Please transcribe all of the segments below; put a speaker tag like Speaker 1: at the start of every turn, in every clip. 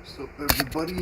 Speaker 1: What's up, everybody?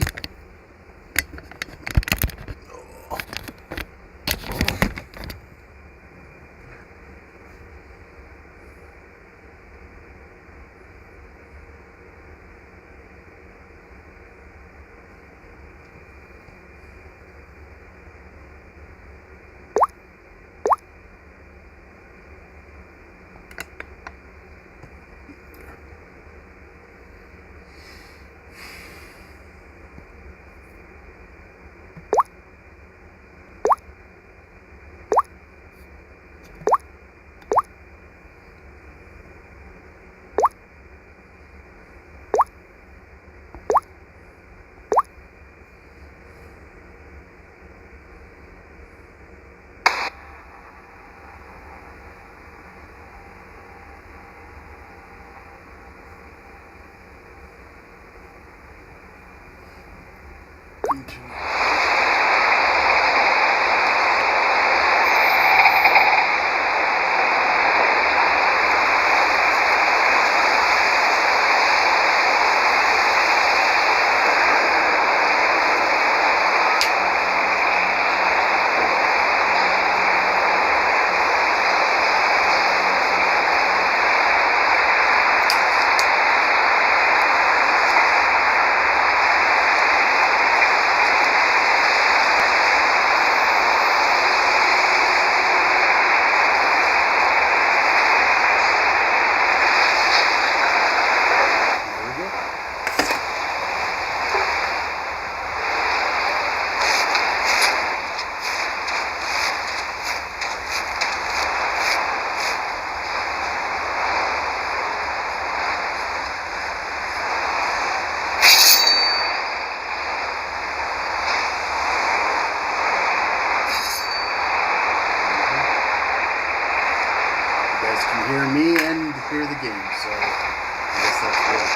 Speaker 1: Hear me and hear the game, so I guess that's good.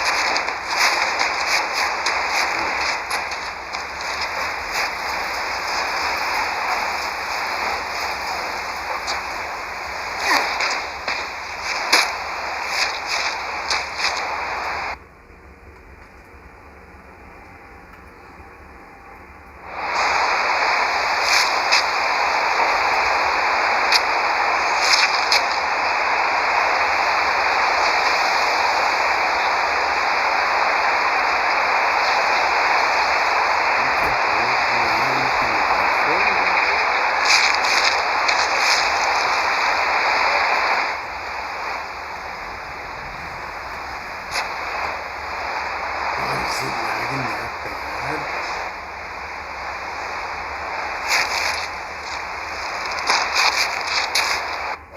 Speaker 1: Is it lagging that bad?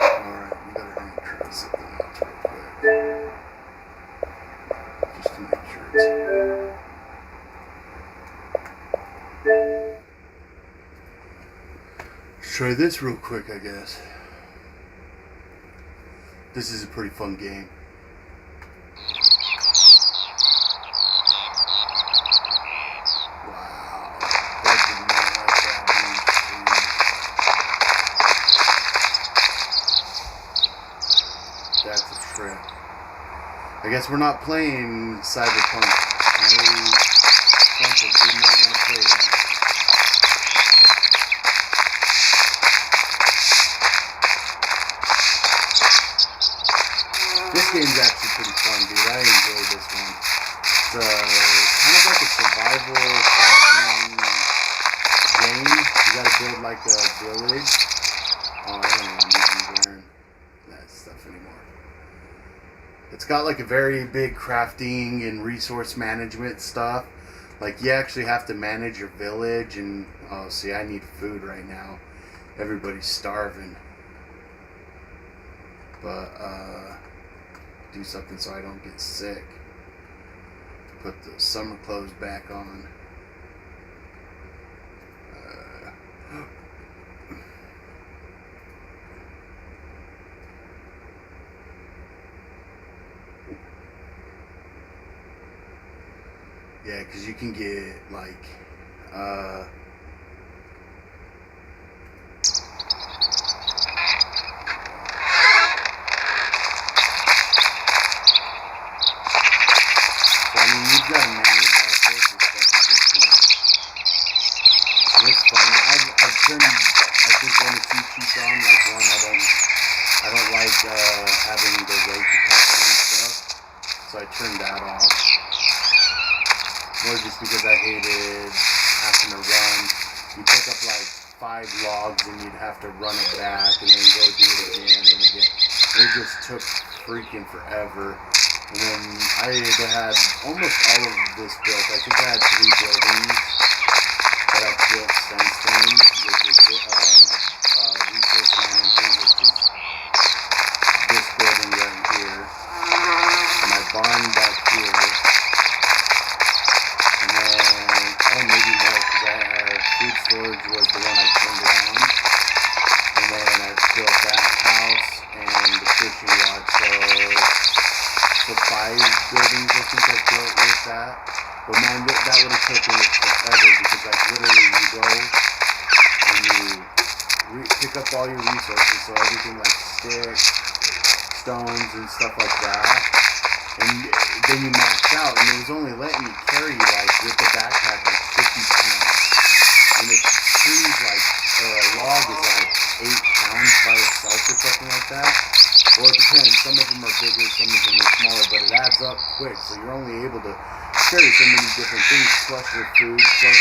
Speaker 1: Alright, we gotta try something else real quick. Just to make sure it's... Let's try this real quick, I guess. This is a pretty fun game. That's a trip. I guess we're not playing Cyberpunk. No, Frontal did not want to play that. This game's actually pretty fun, dude. I enjoyed this one. It's kind of like a survival crafting game. You gotta build like a village. Oh, I don't even need to be wearing that stuff anymore. It's got like a very big crafting and resource management stuff. Like you actually have to manage your village and oh, see, I need food right now. Everybody's starving. But do something so I don't get sick. Put the summer clothes back on. Yeah, because you can get like you've got to manage all sorts just because I hated having to run. You pick up like 5 logs and you'd have to run it back and then go do it again and again. It just took freaking forever. And then I had almost all of this built. I think I had 3 buildings that I've built since then, which is resource management, which is this building right here, and my barn back here, and then, maybe more, because I had food storage was the one I turned on, and then I built that house and the fishing rod, so 5 buildings I think I built with that. But man, that would have taken it forever because like literally you go and you pick up all your resources, so everything like sticks, stones and stuff like that, and then you max out, and it was only letting me carry like with the backpack like 50 pounds, and it seems like a log is like 8 pounds by itself or something like that. Well, it depends. Some of them are bigger, some of them are smaller, but it adds up quick. So you're only able to carry so many different things, plus your food, plus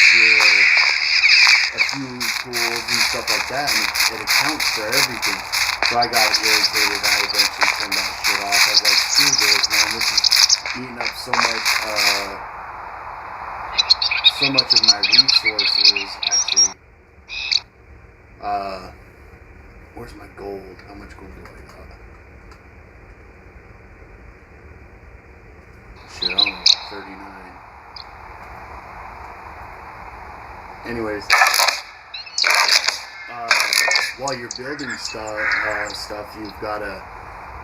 Speaker 1: a few tools and stuff like that, and it accounts for everything. So I got irritated. I eventually turned that shit off. I was like, screw this, man. This is eating up so much of my resources, actually. Where's my gold? How much gold do I got? Shit, I don't know, 39. Anyways, while you're building stuff, you've got to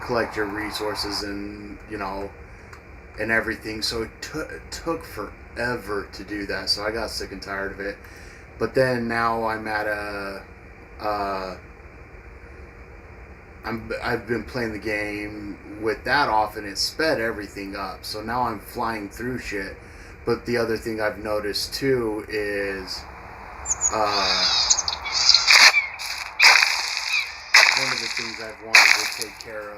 Speaker 1: collect your resources and, and everything. So it took forever to do that. So I got sick and tired of it. But then now I'm at I've been playing the game with that off, and it sped everything up. So now I'm flying through shit. But the other thing I've noticed too is one of the things I've wanted to take care of.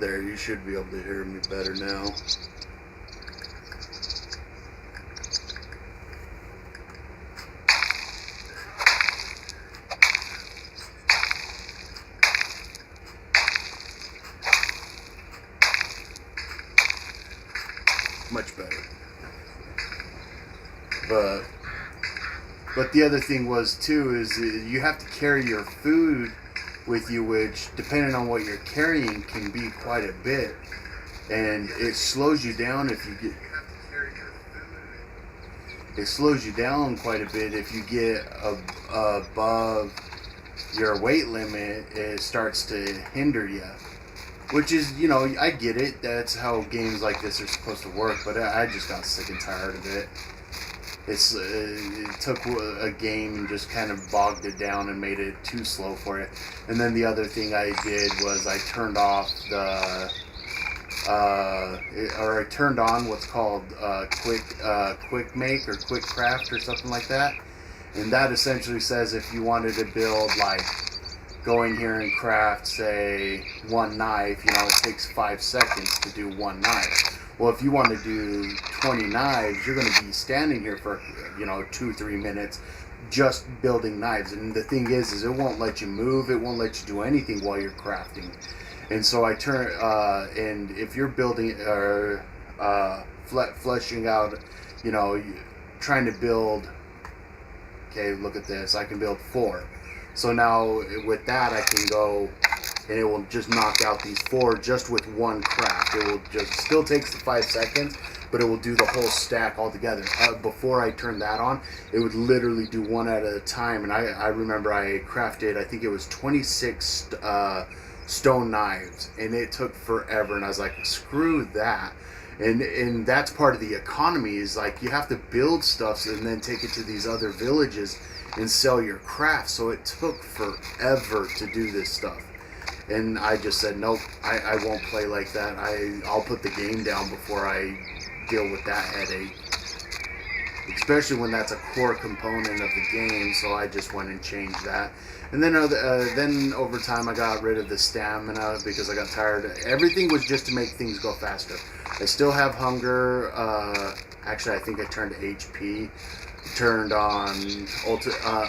Speaker 1: There, you should be able to hear me better now. Much better. But the other thing was too is you have to carry your food with you, which depending on what you're carrying can be quite a bit, and it slows you down if you get quite a bit if you get above your weight limit. It starts to hinder you, which is, I get it, that's how games like this are supposed to work, but I just got sick and tired of it. It took a game and just kind of bogged it down and made it too slow for it. And then the other thing I did was I turned off I turned on what's called quick make or quick craft or something like that. And that essentially says if you wanted to build, like, go in here and craft, say, 1 knife, it takes 5 seconds to do 1 knife. Well, if you want to do 20 knives, you're going to be standing here for, 2-3 minutes just building knives. And the thing is it won't let you move. It won't let you do anything while you're crafting. And so I and if you're building or fleshing out, trying to build, okay, look at this, I can build 4. So now with that I can go and it will just knock out these 4 just with 1 craft. It will just still takes the 5 seconds, but it will do the whole stack all together. Before I turned that on, it would literally do 1 at a time. And I remember I crafted, I think it was 26 stone knives, and it took forever. And I was like, screw that. And that's part of the economy, is like you have to build stuff and then take it to these other villages and sell your craft. So it took forever to do this stuff. And I just said, nope, I won't play like that. I'll put the game down before I deal with that headache. especially when that's a core component of the game. So I just went and changed that. And then over time I got rid of the stamina because I got tired. Everything was just to make things go faster. I still have hunger. Actually, I think I turned HP. Turned on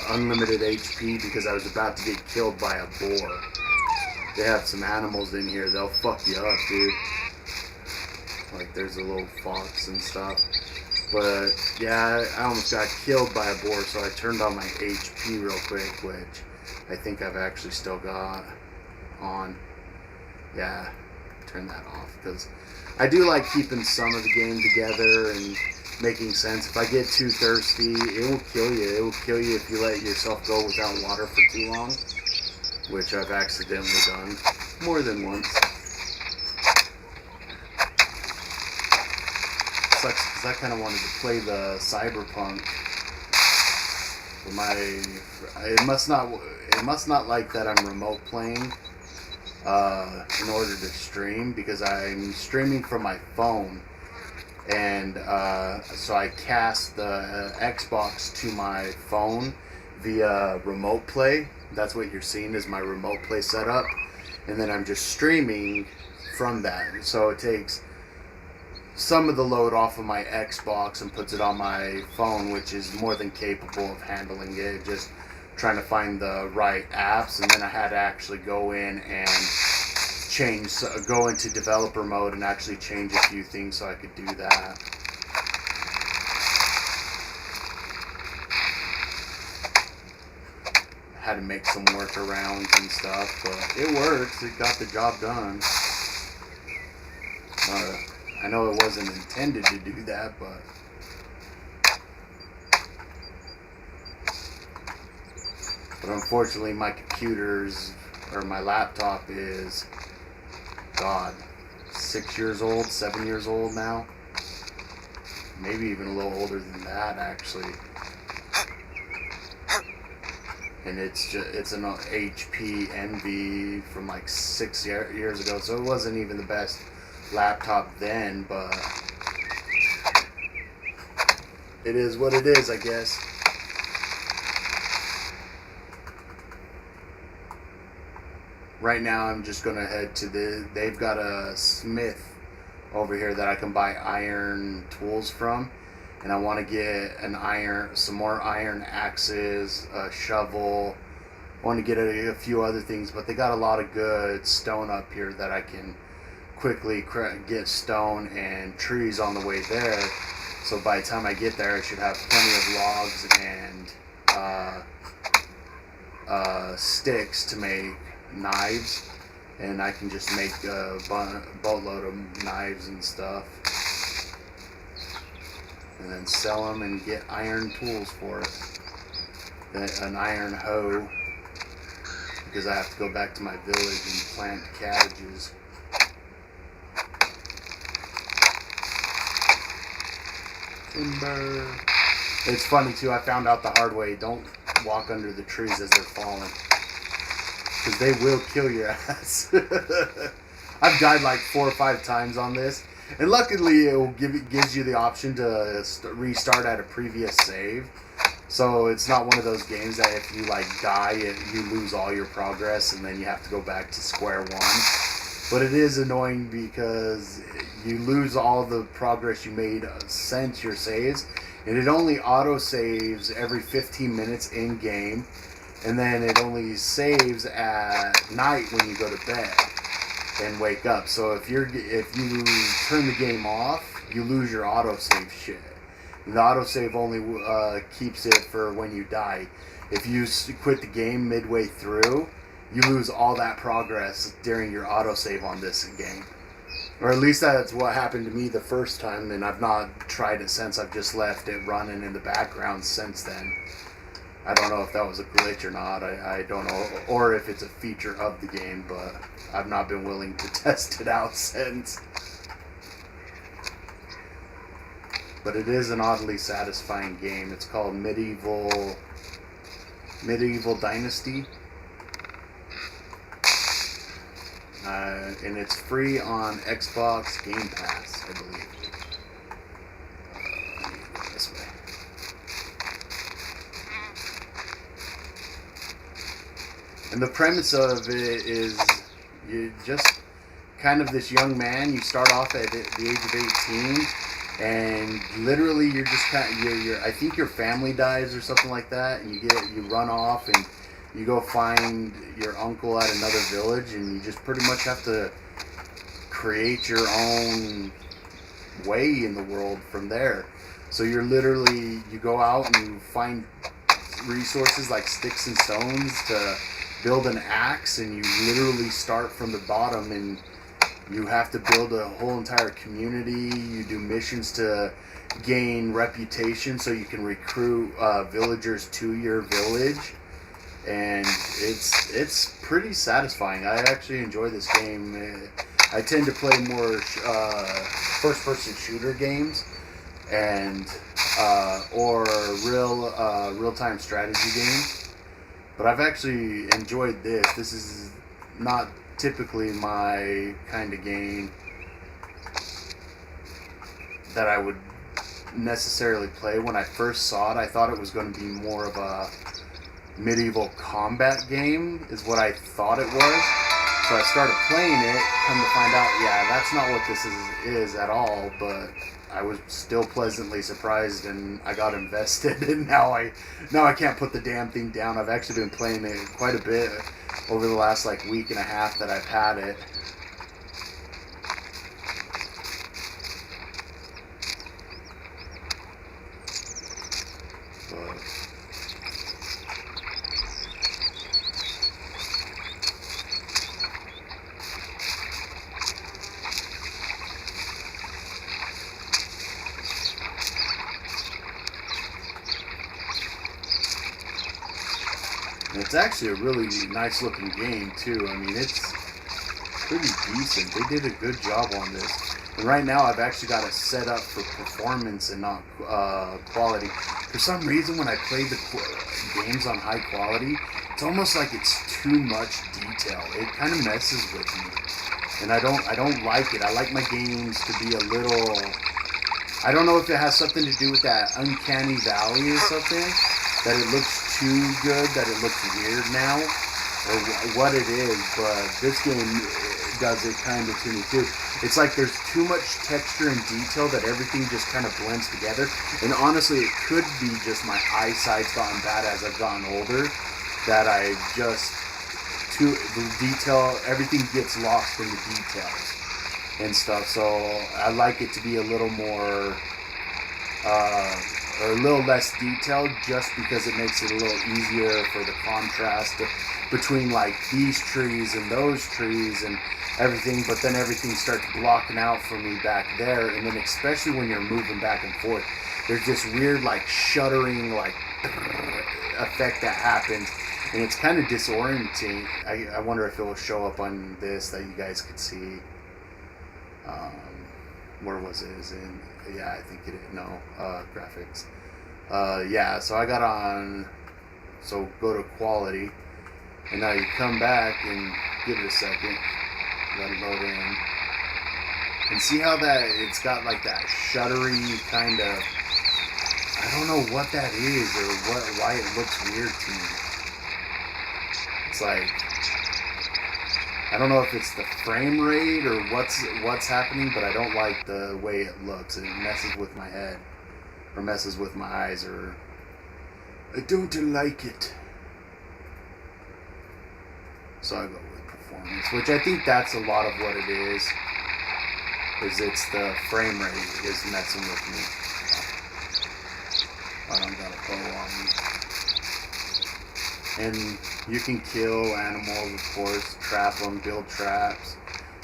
Speaker 1: unlimited HP because I was about to get killed by a boar. They have some animals in here. They'll fuck you up, dude. Like there's a little fox and stuff. But yeah, I almost got killed by a boar, so I turned on my HP real quick, which I think I've actually still got on. Yeah, turn that off because I do like keeping some of the game together and making sense. If I get too thirsty, it will kill you. It will kill you if you let yourself go without water for too long, which I've accidentally done more than once. Sucks because I kind of wanted to play the Cyberpunk. It must not like that I'm remote playing in order to stream, because I'm streaming from my phone. And so I cast the Xbox to my phone via remote play. That's what you're seeing is my remote play setup. And then I'm just streaming from that. So it takes some of the load off of my Xbox and puts it on my phone, which is more than capable of handling it. Just trying to find the right apps. And then I had to actually go in and go into developer mode and actually change a few things so I could do that. Had to make some workarounds and stuff, but it works. It got the job done. I know it wasn't intended to do that, but unfortunately my my laptop is, God, 6 years old, 7 years old now. Maybe even a little older than that, actually. And it's an HP Envy from like 6 years ago, so it wasn't even the best laptop then, but it is what it is, I guess. Right now I'm just gonna head to they've got a smith over here that I can buy iron tools from, and I want to get some more iron axes, a shovel. I want to get a few other things, but they got a lot of good stone up here that I can quickly get stone and trees on the way there. So by the time I get there, I should have plenty of logs and sticks to make knives, and I can just make a boatload of knives and stuff, and then sell them and get iron tools for it. An iron hoe, because I have to go back to my village and plant cabbages. Timber. It's funny too, I found out the hard way, don't walk under the trees as they're falling, because they will kill your ass. I've died like 4 or 5 times on this, and luckily it gives you the option to restart at a previous save. So it's not one of those games that if you like die, you lose all your progress and then you have to go back to square one. But it is annoying because you lose all the progress you made since your saves, and it only auto saves every 15 minutes in game. And then it only saves at night when you go to bed and wake up. So if you turn the game off, you lose your autosave shit. And the autosave only keeps it for when you die. If you quit the game midway through, you lose all that progress during your autosave on this game. Or at least that's what happened to me the first time, and I've not tried it since. I've just left it running in the background since then. I don't know if that was a glitch or not. I don't know, or if it's a feature of the game, but I've not been willing to test it out since. But it is an oddly satisfying game. It's called Medieval Dynasty. And it's free on Xbox Game Pass, I believe. Let me go this way. And the premise of it is you just kind of this young man. You start off at the age of 18, and literally you're just kind of you're I think your family dies or something like that, and you run off and you go find your uncle at another village, and you just pretty much have to create your own way in the world from there. So you go out and you find resources like sticks and stones to build an axe, and you literally start from the bottom, and you have to build a whole entire community. You do missions to gain reputation so you can recruit villagers to your village, and it's pretty satisfying. I actually enjoy this game. I tend to play more first-person shooter games and or real-time strategy games. But I've actually enjoyed this. This is not typically my kind of game that I would necessarily play. When I first saw it, I thought it was going to be more of a medieval combat game, is what I thought it was. So I started playing it, come to find out, yeah, that's not what this is at all, but I was still pleasantly surprised, and I got invested, and now I can't put the damn thing down. I've actually been playing it quite a bit over the last like week and a half that I've had it. But it's actually a really nice looking game too. I mean, it's pretty decent. They did a good job on this. And right now I've actually got it set up for performance and not quality. For some reason when I play the games on high quality, it's almost like it's too much detail. It kind of messes with me. And I don't like it. I like my games to be a little... I don't know if it has something to do with that uncanny valley or something, that it looks too good, that it looks weird now, or what it is, but this game does it kind of to me too. It's like there's too much texture and detail that everything just kind of blends together, and honestly it could be just my eyesight's gotten bad as I've gotten older, that I just, the detail, everything gets lost in the details and stuff, so I like it to be a little more, or a little less detailed, just because it makes it a little easier for the contrast between like these trees and those trees and everything, but then everything starts blocking out for me back there, and then especially when you're moving back and forth, there's this weird like shuddering like effect that happens, and it's kind of disorienting. I wonder if it will show up on this that you guys could see. Where was it? Is in, yeah, I think it, no, graphics. Yeah, so I got on, so go to quality, and now you come back and give it a second, let it load in, and see how that, it's got like that shuddery kind of, I don't know what that is, or why it looks weird to me. It's like, I don't know if it's the frame rate or what's happening, but I don't like the way it looks. It messes with my head, or messes with my eyes, or I don't like it. So I go with performance, which I think that's a lot of what it is it's the frame rate is messing with me. I don't got a bow on me. And you can kill animals, of course, trap them, build traps,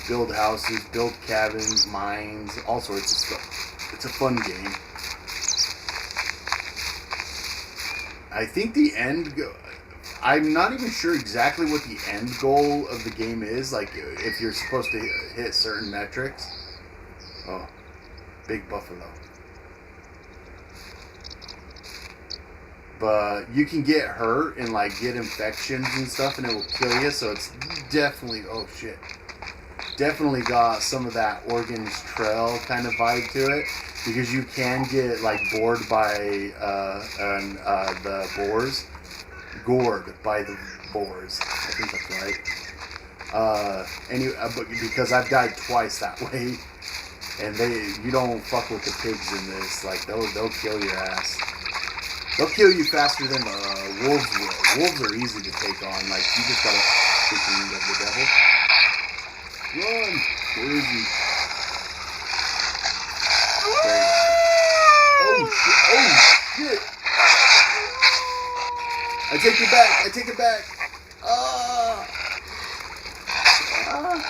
Speaker 1: build houses, build cabins, mines, all sorts of stuff. It's a fun game. I think the I'm not even sure exactly what the end goal of the game is, like if you're supposed to hit certain metrics. Oh, big buffalo. But you can get hurt and like get infections and stuff, and it will kill you. So it's definitely, oh shit, definitely got some of that Oregon's Trail kind of vibe to it, because you can get like bored by the boars, gored by the boars. think that's right. But because I've died twice that way, and you don't fuck with the pigs in this. Like they'll kill your ass. They'll kill you faster than the wolves will. Wolves are easy to take on. Like you just gotta freaking the devil. Run! Where is he? Okay. Oh shit! I take it back! I take it back! Ah! Oh.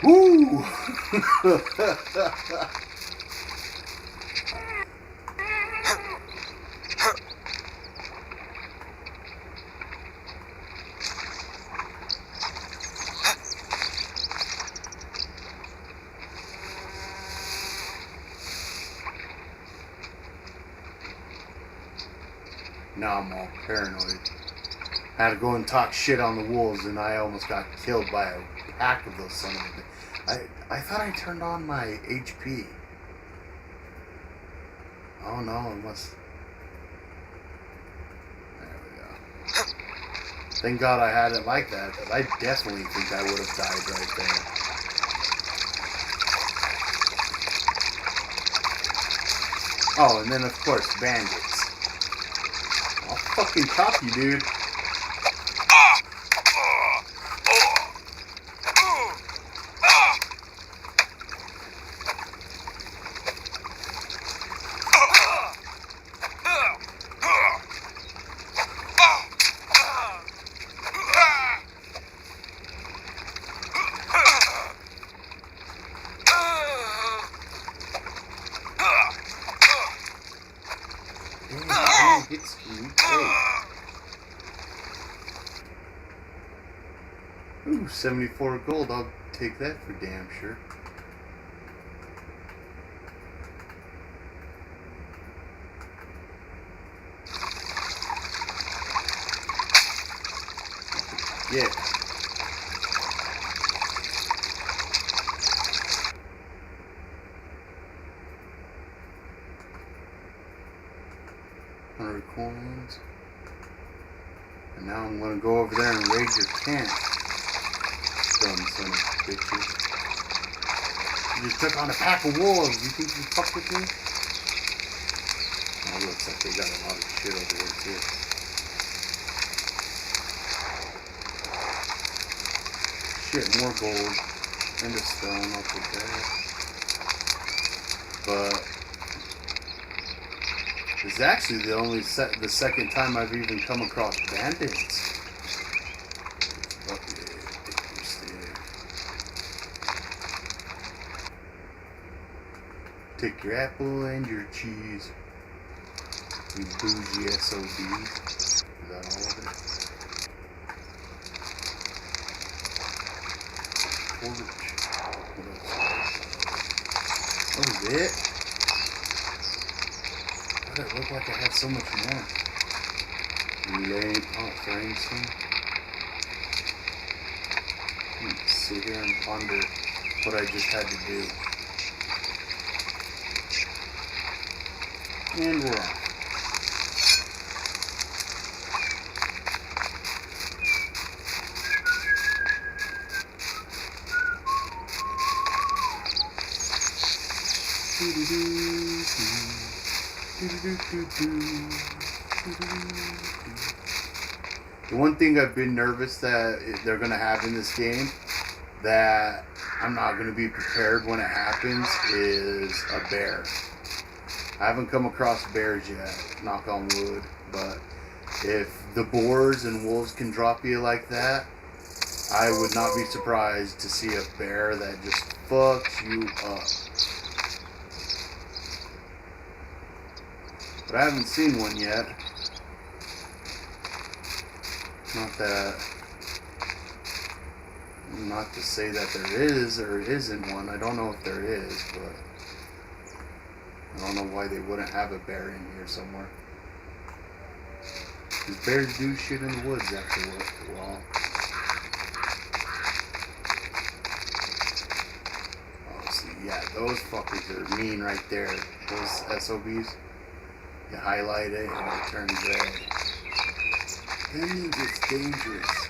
Speaker 1: Woo! Now I'm all paranoid. I had to go and talk shit on the wolves, and I almost got killed by a pack of those son of a... I thought I turned on my HP. Oh no, it must... There we go. Thank God I had it like that, because I definitely think I would have died right there. Oh, and then of course, bandits. I'll fucking chop you, dude. It's ooh, 74 gold. I'll take that for damn sure. Yeah. Coins. And now I'm gonna go over there and raid your camp. Dumb son of bitches. You just took on a pack of wolves. You think you fuck with me? Oh, looks like they got a lot of shit over there too. Shit, more gold. And a stone, I'll take that. But it's actually the second time I've even come across bandits. Okay, take your stick. Take your apple and your cheese. You bougie SOBs. Is that all of it? Torch. What else? That was it? Why did it look like I had so much more? Lame. Oh, frame some. Sit here and ponder what I just had to do. And we're off. The one thing I've been nervous that they're going to have in this game that I'm not going to be prepared when it happens is a bear. I haven't come across bears yet, knock on wood, but if the boars and wolves can drop you like that, I would not be surprised to see a bear that just fucks you up. But I haven't seen one yet. Not to say that there is or isn't one. I don't know if there is, but I don't know why they wouldn't have a bear in here somewhere. Because bears do shit in the woods after a while. Oh, see, yeah, those fuckers are mean right there. Those SOBs. You highlight it and it turns red. That means it's dangerous.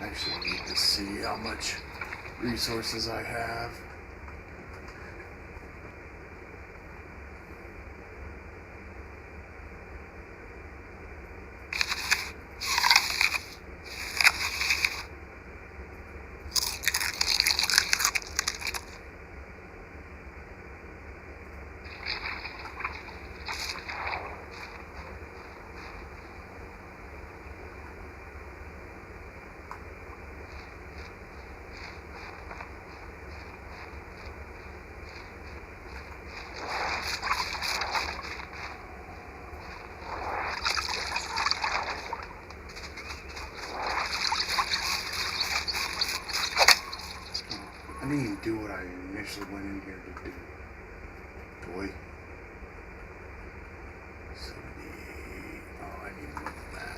Speaker 1: Actually need to see how much resources I have. I didn't even do what I initially went in here to do. Toy. 78. Oh, I need more than that.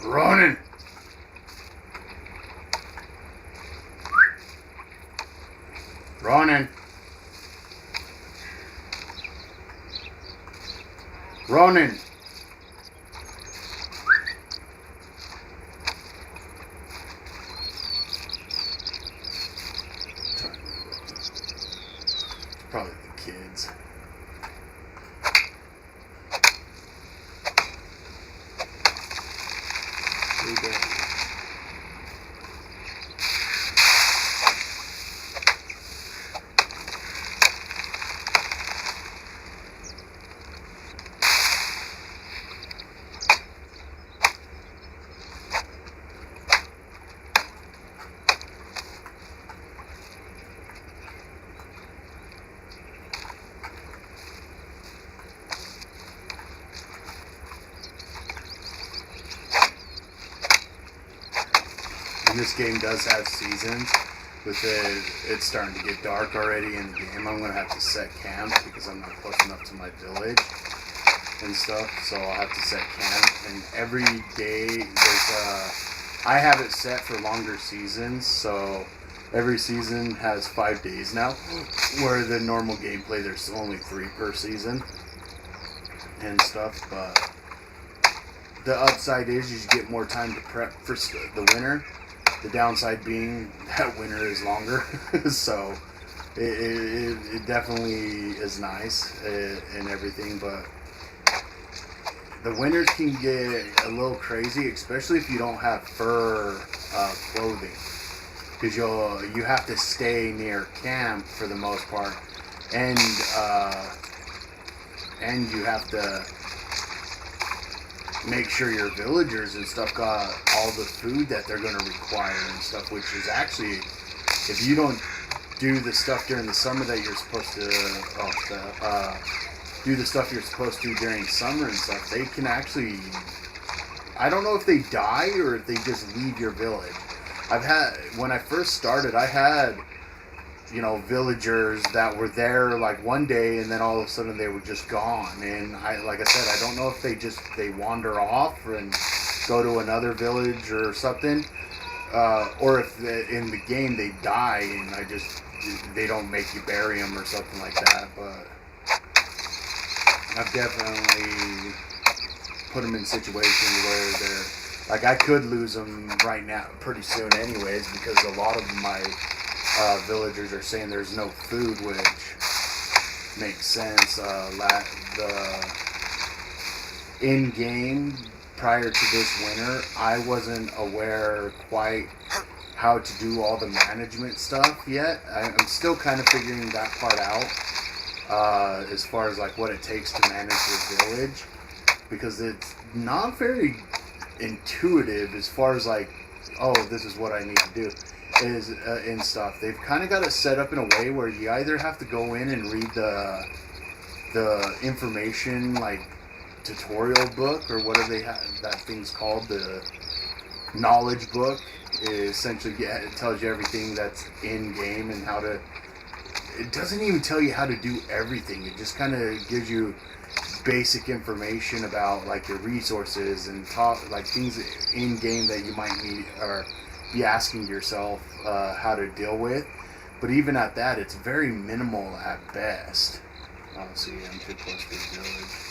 Speaker 1: Running. Running. Running. Probably the kids. And this game does have seasons. With it's starting to get dark already in the game. I'm going to have to set camp because I'm not close enough to my village and stuff. So I'll have to set camp. And every day I have it set for longer seasons. So every season has 5 days now. Where the normal gameplay, there's only 3 per season and stuff. But the upside is you get more time to prep for the winter. The downside being that winter is longer, so it definitely is nice and everything, but the winters can get a little crazy, especially if you don't have fur clothing, because you have to stay near camp for the most part, and you have to make sure your villagers and stuff got all the food that they're going to require and stuff, which is actually, if you don't do the stuff during the summer that you're supposed to do the stuff you're supposed to during summer and stuff, they can actually, I don't know if they die or if they just leave your village. When I first started, I had villagers that were there like one day and then all of a sudden they were just gone. And like I said, I don't know if they wander off and go to another village or something, or if in the game they die and they don't make you bury them or something like that. But I've definitely put them in situations where they're like, I could lose them right now pretty soon anyways, because a lot of my villagers are saying there's no food, which makes sense. The in-game, prior to this winter, I wasn't aware quite how to do all the management stuff yet. I'm still kind of figuring that part out, as far as like what it takes to manage your village, because it's not very intuitive as far as like, oh, this is what I need to do is and stuff. They've kind of got it set up in a way where you either have to go in and read the information, like tutorial book or whatever that thing's called, the knowledge book. Essentially, it tells you everything that's in game and how to. It doesn't even tell you how to do everything. It just kind of gives you basic information about like your resources and like things in game that you might need or be asking yourself how to deal with. But even at that, it's very minimal at best. Oh, see, I'm too close to the village.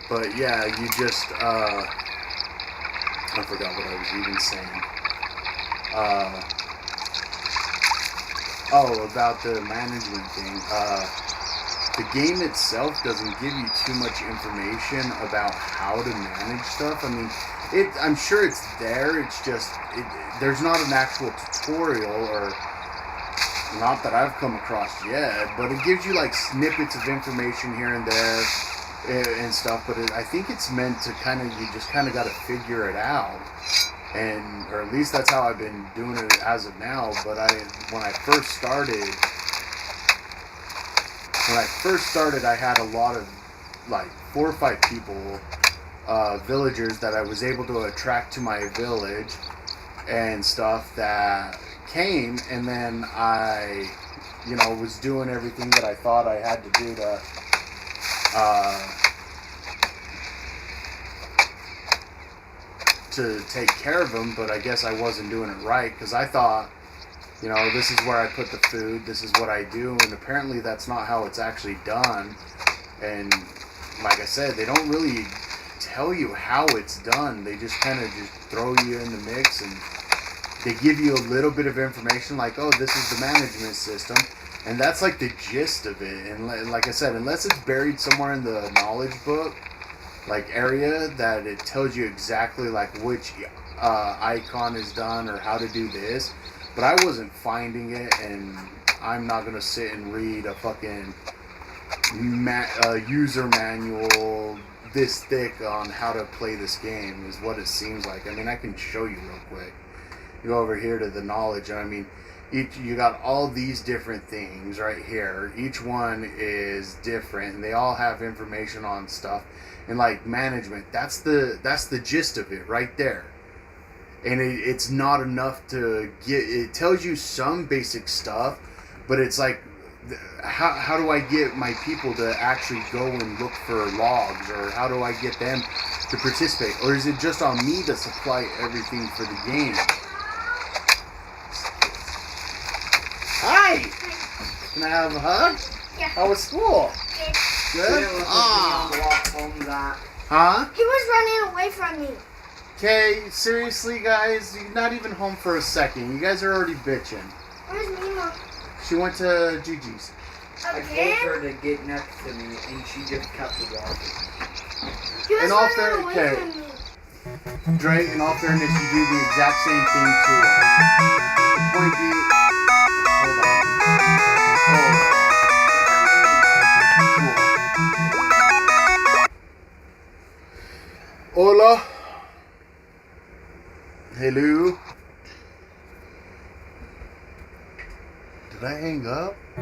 Speaker 1: But yeah, you just, I forgot what I was even saying. About the management thing. The game itself doesn't give you too much information about how to manage stuff. I mean, I'm sure it's there, it's just, there's not an actual tutorial, or not that I've come across yet, but it gives you like snippets of information here and there, and stuff, but I think it's meant to you just kind of got to figure it out, or at least that's how I've been doing it as of now. But when I first started, I had a lot of like 4 or 5 people, villagers that I was able to attract to my village and stuff that came, and then I, was doing everything that I thought I had to do to take care of them, but I guess I wasn't doing it right, because I thought, this is where I put the food, this is what I do, and apparently that's not how it's actually done. And like I said, they don't really tell you how it's done. They just kind of just throw you in the mix, and they give you a little bit of information like, oh, this is the management system, and that's like the gist of it. And like I said, unless it's buried somewhere in the knowledge book like area that it tells you exactly like which icon is done or how to do this, but I wasn't finding it, and I'm not gonna sit and read a fucking user manual. this thick on how to play this game, is what it seems like. I mean, I can show you real quick. You go over here to the knowledge, and I mean, you got all these different things right here. Each one is different, and they all have information on stuff. And like management, that's the gist of it right there. And it's not enough to get. It tells you some basic stuff, but it's like, how do I get my people to actually go and look for logs, or how do I get them to participate, or is it just on me to supply everything for the game? Hi! Can I have a hug?
Speaker 2: Yeah.
Speaker 1: How was school? Good? Huh?
Speaker 2: He was running away from me.
Speaker 1: Okay, seriously guys, you're not even home for a second. You guys are already bitching.
Speaker 2: Where's Mima?
Speaker 1: She went to Gigi's.
Speaker 3: I told her to get next to me, and she just kept walking.
Speaker 2: He was
Speaker 1: In all
Speaker 2: running away
Speaker 1: fair-
Speaker 2: from me.
Speaker 1: Dre, in all fairness, you do the exact same thing to her. The point being... Hold on. Hola. Hello. Did I hang up? I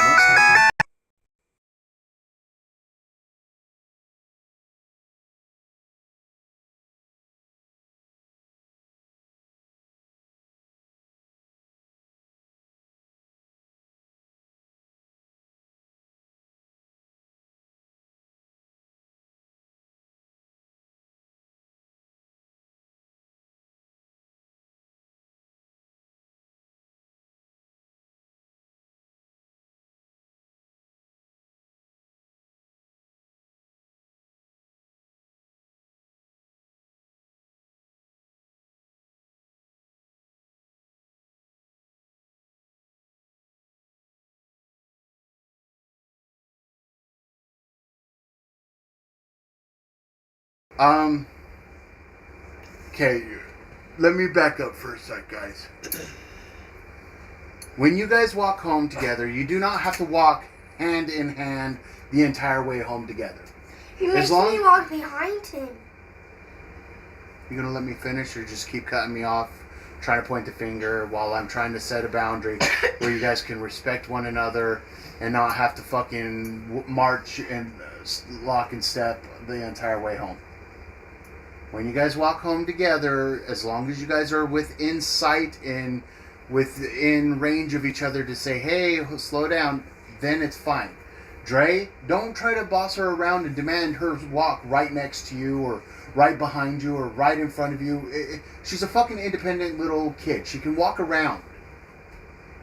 Speaker 1: must have. Okay, let me back up for a sec, guys. When you guys walk home together, you do not have to walk hand in hand the entire way home together.
Speaker 2: He makes me walk behind him.
Speaker 1: You gonna let me finish, or just keep cutting me off, trying to point the finger while I'm trying to set a boundary where you guys can respect one another and not have to fucking march and lock and step the entire way home? When you guys walk home together, as long as you guys are within sight and within range of each other to say, hey, slow down, then it's fine. Dre, don't try to boss her around and demand her walk right next to you or right behind you or right in front of you. She's a fucking independent little kid. She can walk around.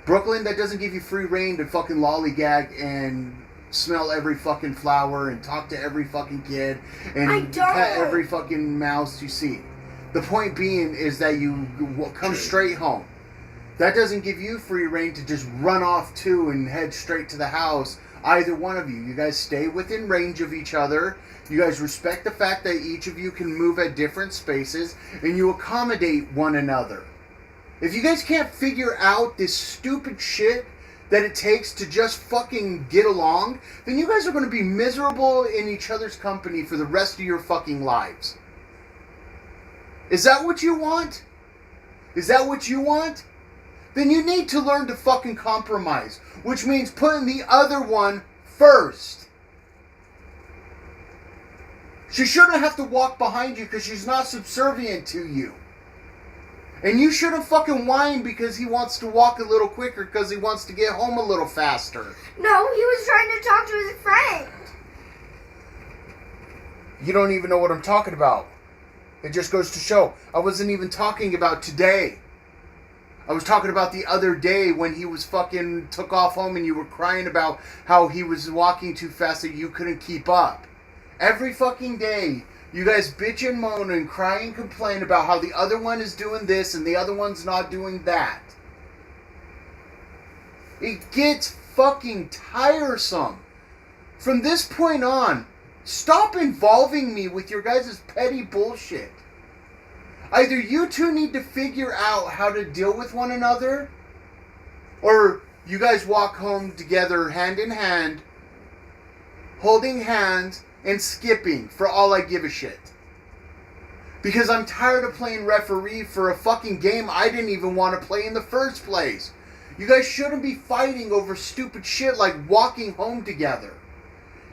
Speaker 1: Brooklyn, that doesn't give you free reign to fucking lollygag and smell every fucking flower and talk to every fucking kid and pet every fucking mouse you see. The point being is that you come straight home. That doesn't give you free reign to just run off too and head straight to the house. Either one of you. You guys stay within range of each other. You guys respect the fact that each of you can move at different spaces and you accommodate one another. If you guys can't figure out this stupid shit that it takes to just fucking get along, then you guys are going to be miserable in each other's company for the rest of your fucking lives. Is that what you want? Is that what you want? Then you need to learn to fucking compromise, which means putting the other one first. She shouldn't have to walk behind you because she's not subservient to you. And you shouldn't fucking whine because he wants to walk a little quicker because he wants to get home a little faster.
Speaker 2: No, he was trying to talk to his friend.
Speaker 1: You don't even know what I'm talking about. It just goes to show. I wasn't even talking about today. I was talking about the other day when he was fucking took off home and you were crying about how he was walking too fast that you couldn't keep up. Every fucking day, you guys bitch and moan and cry and complain about how the other one is doing this and the other one's not doing that. It gets fucking tiresome. From this point on, stop involving me with your guys' petty bullshit. Either you two need to figure out how to deal with one another, or you guys walk home together hand in hand
Speaker 4: holding hands, and skipping for all I give a shit. Because I'm tired of playing referee for a fucking game I didn't even want to play in the first place. You guys shouldn't be fighting over stupid shit like walking home together.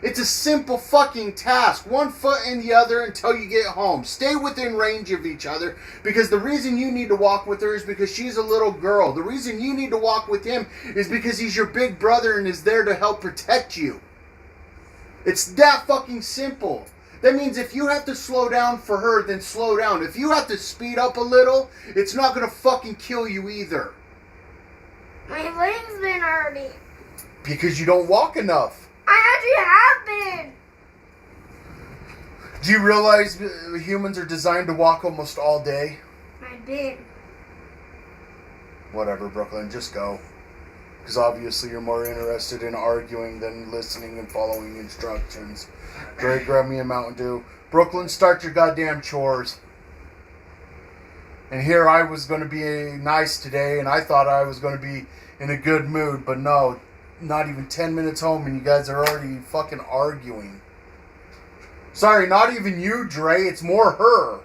Speaker 4: It's a simple fucking task. One foot in the other until you get home. Stay within range of each other, because the reason you need to walk with her is because she's a little girl. The reason you need to walk with him is because he's your big brother and is there to help protect you. It's that fucking simple. That means if you have to slow down for her, then slow down. If you have to speed up a little, it's not going to fucking kill you either.
Speaker 2: My leg's been hurting.
Speaker 4: Because you don't walk enough.
Speaker 2: I actually have been.
Speaker 4: Do you realize humans are designed to walk almost all day?
Speaker 2: I've been.
Speaker 4: Whatever, Brooklyn, just go. Because obviously you're more interested in arguing than listening and following instructions. Dre, grab me a Mountain Dew. Brooklyn, start your goddamn chores. And here I was going to be nice today, and I thought I was going to be in a good mood, but no, not even 10 minutes home, and you guys are already fucking arguing. Sorry, not even you, Dre. It's more her.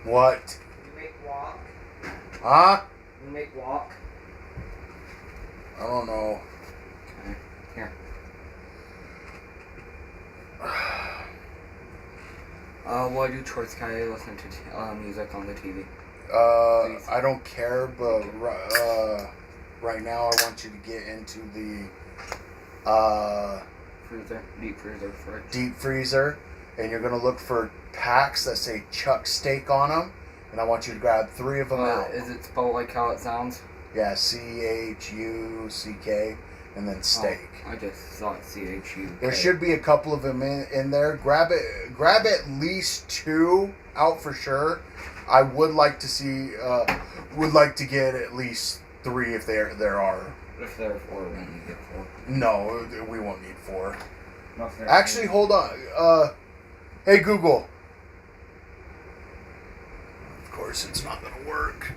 Speaker 4: What?
Speaker 3: You make walk.
Speaker 4: Huh?
Speaker 3: You make walk.
Speaker 4: I don't know.
Speaker 3: Okay. Here. While you do chores, can I listen to music on the TV? Please.
Speaker 4: I don't care, but right now I want you to get into the deep freezer, and you're gonna look for packs that say Chuck Steak on them, and I want you to grab 3 of them out.
Speaker 3: Is it spelled like how it sounds?
Speaker 4: Yeah, CHUCK, and then steak.
Speaker 3: Oh, I just saw it CHU.
Speaker 4: There should be a couple of them in there. Grab at least 2 out for sure. I would like to see, would like to get at least 3 if there are.
Speaker 3: If there are 4, then you get 4.
Speaker 4: No, we won't need 4.
Speaker 3: No,
Speaker 4: Actually, hold on. Hey Google. Of course, it's not gonna work.